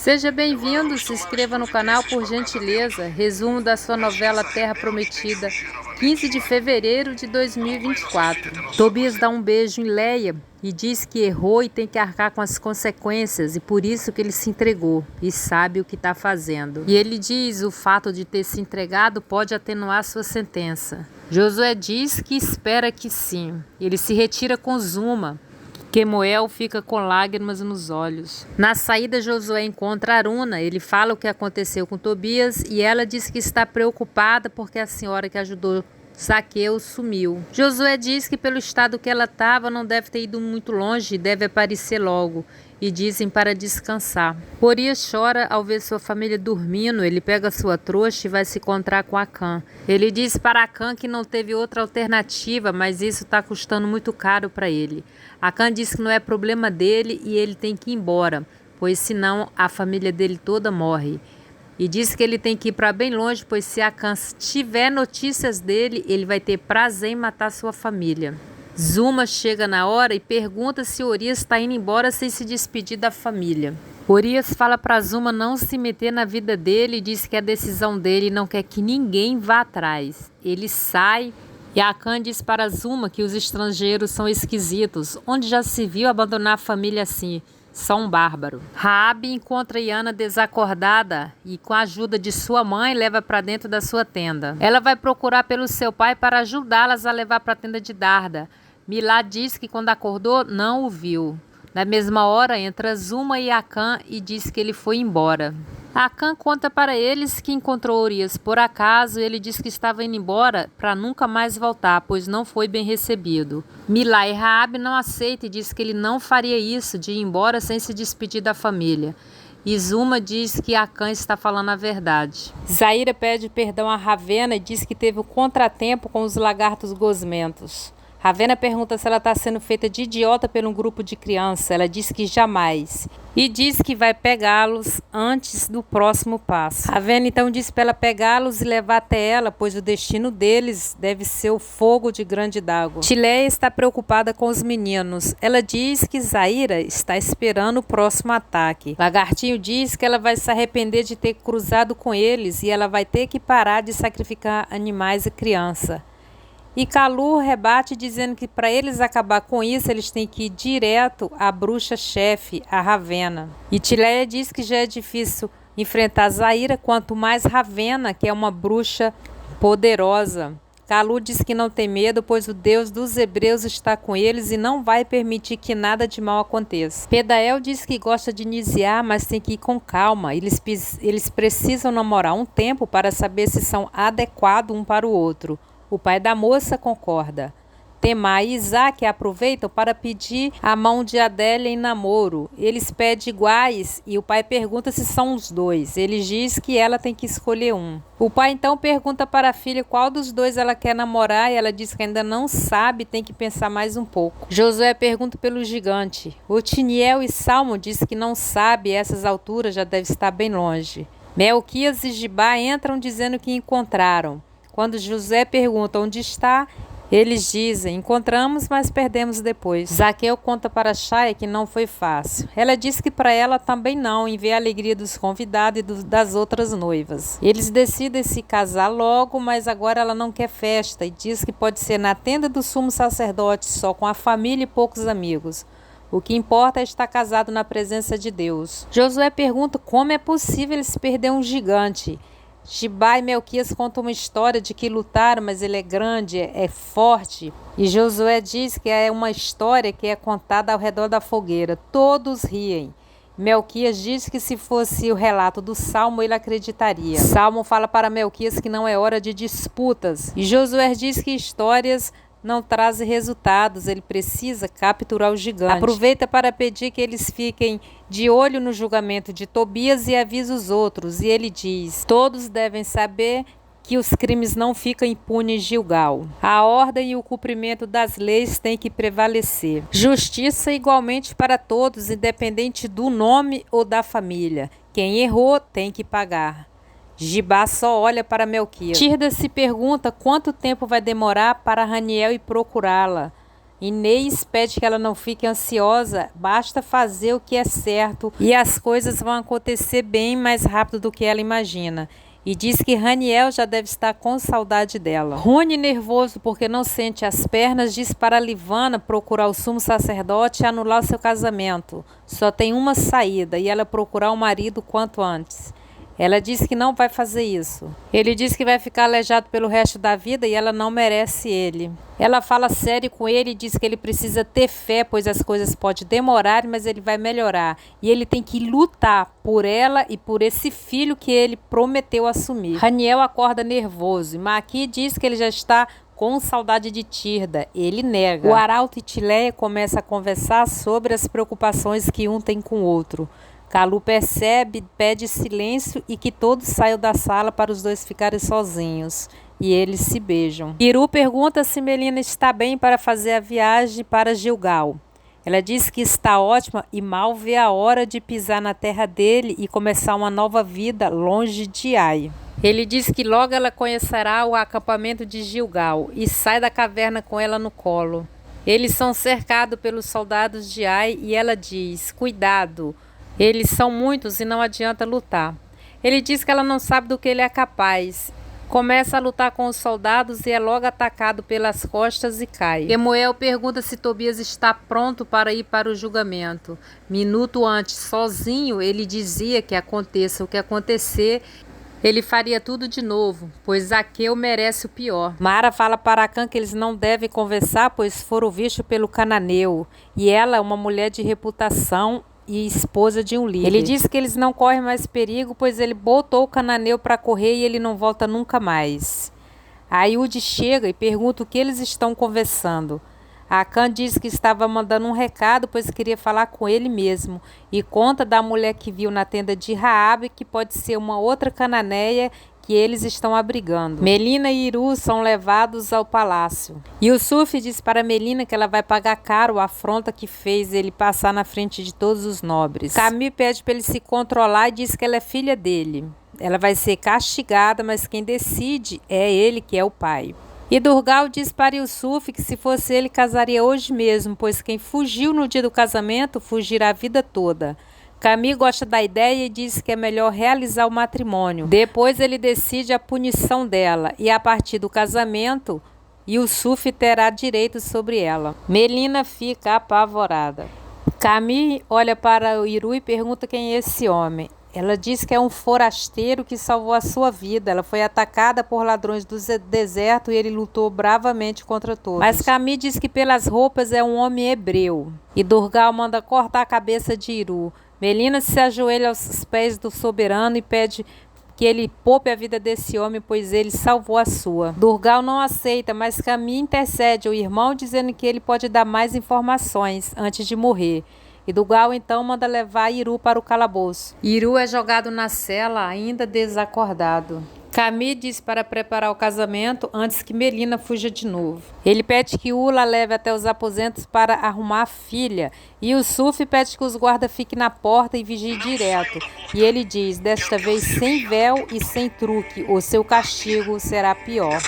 Seja bem-vindo, se inscreva no canal por gentileza. Resumo da sua novela Terra Prometida, 15 de fevereiro de 2024. Tobias dá um beijo em Leia e diz que errou e tem que arcar com as consequências e por isso que ele se entregou e sabe o que está fazendo. E ele diz o fato de ter se entregado pode atenuar sua sentença. Josué diz que espera que sim. Ele se retira com Zuma. Quemuel fica com lágrimas nos olhos. Na saída, Josué encontra Aruna. Ele fala o que aconteceu com Tobias e ela diz que está preocupada porque a senhora que ajudou Zaqueu sumiu. Josué diz que pelo estado que ela estava não deve ter ido muito longe e deve aparecer logo. E dizem para descansar. Urias chora ao ver sua família dormindo. Ele pega sua trouxa e vai se encontrar com Acã. Ele diz para Acã que não teve outra alternativa, mas isso está custando muito caro para ele. Acã diz que não é problema dele e ele tem que ir embora, pois senão a família dele toda morre. E diz que ele tem que ir para bem longe, pois se Acã tiver notícias dele, ele vai ter prazer em matar sua família. Zuma chega na hora e pergunta se Urias está indo embora sem se despedir da família. Urias fala para Zuma não se meter na vida dele e diz que é a decisão dele e não quer que ninguém vá atrás. Ele sai e Acã diz para Zuma que os estrangeiros são esquisitos, onde já se viu abandonar a família assim. Só um bárbaro. Raabe encontra Iana desacordada e com a ajuda de sua mãe leva para dentro da sua tenda. Ela vai procurar pelo seu pai para ajudá-las a levar para a tenda de Darda. Milá diz que quando acordou não o viu. Na mesma hora entra Zuma e Acã e diz que ele foi embora. Acã conta para eles que encontrou Urias por acaso e ele diz que estava indo embora para nunca mais voltar, pois não foi bem recebido. Milá e Raabe não aceitam e diz que ele não faria isso de ir embora sem se despedir da família. E Zuma diz que Acã está falando a verdade. Zaira pede perdão a Ravena e diz que teve um contratempo com os lagartos gosmentos. Ravena pergunta se ela está sendo feita de idiota por um grupo de crianças. Ela diz que jamais. E diz que vai pegá-los antes do próximo passo. Ravena então diz para ela pegá-los e levar até ela, pois o destino deles deve ser o fogo de grande d'água. Tileia está preocupada com os meninos. Ela diz que Zaira está esperando o próximo ataque. Lagartinho diz que ela vai se arrepender de ter cruzado com eles e ela vai ter que parar de sacrificar animais e criança. E Kalu rebate dizendo que para eles acabar com isso, eles têm que ir direto à bruxa-chefe, a Ravena. E Tileia diz que já é difícil enfrentar Zaira, quanto mais Ravena, que é uma bruxa poderosa. Kalu diz que não tem medo, pois o Deus dos hebreus está com eles e não vai permitir que nada de mal aconteça. Pedael diz que gosta de iniciar, mas tem que ir com calma. Eles precisam namorar um tempo para saber se são adequados um para o outro. O pai da moça concorda. Temá e Isaac aproveitam para pedir a mão de Adélia em namoro. Eles pedem iguais e o pai pergunta se são os dois. Ele diz que ela tem que escolher um. O pai então pergunta para a filha qual dos dois ela quer namorar e ela diz que ainda não sabe, tem que pensar mais um pouco. Josué pergunta pelo gigante. Otiniel e Salmo diz que não sabe, a essas alturas já deve estar bem longe. Melquias e Gibá entram dizendo que encontraram. Quando José pergunta onde está, eles dizem, encontramos, mas perdemos depois. Zaqueu conta para Chaia que não foi fácil. Ela diz que para ela também não, em ver a alegria dos convidados e das outras noivas. Eles decidem se casar logo, mas agora ela não quer festa e diz que pode ser na tenda do sumo sacerdote, só com a família e poucos amigos. O que importa é estar casado na presença de Deus. Josué pergunta como é possível eles perder um gigante. Gibá e Melquias contam uma história de que lutaram, mas ele é grande, é forte. E Josué diz que é uma história que é contada ao redor da fogueira. Todos riem. Melquias diz que se fosse o relato do Salmo, ele acreditaria. Salmo fala para Melquias que não é hora de disputas. E Josué diz que histórias não trazem resultados, ele precisa capturar o gigante. Aproveita para pedir que eles fiquem de olho no julgamento de Tobias e avisa os outros. E ele diz, todos devem saber que os crimes não ficam impunes em Gilgal. A ordem e o cumprimento das leis têm que prevalecer. Justiça igualmente para todos, independente do nome ou da família. Quem errou tem que pagar. Gibá só olha para Melquias. Tirda se pergunta quanto tempo vai demorar para Raniel ir procurá-la. Inês pede que ela não fique ansiosa, basta fazer o que é certo e as coisas vão acontecer bem mais rápido do que ela imagina. E diz que Raniel já deve estar com saudade dela. Rony, nervoso porque não sente as pernas, diz para Livana procurar o sumo sacerdote e anular o seu casamento. Só tem uma saída e ela procurar o marido quanto antes. Ela diz que não vai fazer isso. Ele diz que vai ficar aleijado pelo resto da vida e ela não merece ele. Ela fala sério com ele e diz que ele precisa ter fé, pois as coisas podem demorar, mas ele vai melhorar. E ele tem que lutar por ela e por esse filho que ele prometeu assumir. Raniel acorda nervoso e Maqui diz que ele já está com saudade de Tirda. Ele nega. O Arauto e Tileia começam a conversar sobre as preocupações que um tem com o outro. Calu percebe, pede silêncio e que todos saiam da sala para os dois ficarem sozinhos. E eles se beijam. Iru pergunta se Melina está bem para fazer a viagem para Gilgal. Ela diz que está ótima e mal vê a hora de pisar na terra dele e começar uma nova vida longe de Ai. Ele diz que logo ela conhecerá o acampamento de Gilgal e sai da caverna com ela no colo. Eles são cercados pelos soldados de Ai e ela diz: cuidado. Eles são muitos e não adianta lutar. Ele diz que ela não sabe do que ele é capaz. Começa a lutar com os soldados e é logo atacado pelas costas e cai. Kemuel pergunta se Tobias está pronto para ir para o julgamento. Minuto antes, sozinho, ele dizia que aconteça o que acontecer, ele faria tudo de novo, pois Zaqueu merece o pior. Mara fala para Acã que eles não devem conversar, pois foram vistos pelo cananeu. E ela é uma mulher de reputação e esposa de um líder. Ele diz que eles não correm mais perigo, pois ele botou o cananeu para correr e ele não volta nunca mais. A Iude chega e pergunta o que eles estão conversando. Acã diz que estava mandando um recado, pois queria falar com ele mesmo, e conta da mulher que viu na tenda de Raabe, que pode ser uma outra cananeia que eles estão abrigando. Melina e Iru são levados ao palácio. Yusuf diz para Melina que ela vai pagar caro a afronta que fez ele passar na frente de todos os nobres. Camille pede para ele se controlar e diz que ela é filha dele. Ela vai ser castigada, mas quem decide é ele, que é o pai. E Durgal diz para Yusuf que se fosse ele casaria hoje mesmo, pois quem fugiu no dia do casamento fugirá a vida toda. Camille gosta da ideia e diz que é melhor realizar o matrimônio. Depois ele decide a punição dela e a partir do casamento, Yusuf terá direitos sobre ela. Melina fica apavorada. Camille olha para o Iru e pergunta quem é esse homem. Ela diz que é um forasteiro que salvou a sua vida. Ela foi atacada por ladrões do deserto e ele lutou bravamente contra todos. Mas Camille diz que pelas roupas é um homem hebreu. E Durgal manda cortar a cabeça de Iru. Melina se ajoelha aos pés do soberano e pede que ele poupe a vida desse homem, pois ele salvou a sua. Durgal não aceita, mas Camille intercede ao irmão, dizendo que ele pode dar mais informações antes de morrer. E Durgal então manda levar Iru para o calabouço. Iru é jogado na cela, ainda desacordado. Camille diz para preparar o casamento antes que Melina fuja de novo. Ele pede que Ula leve até os aposentos para arrumar a filha. E Yusuf pede que os guardas fiquem na porta e vigiem direto. E ele diz, desta vez sem véu e sem truque, o seu castigo será pior.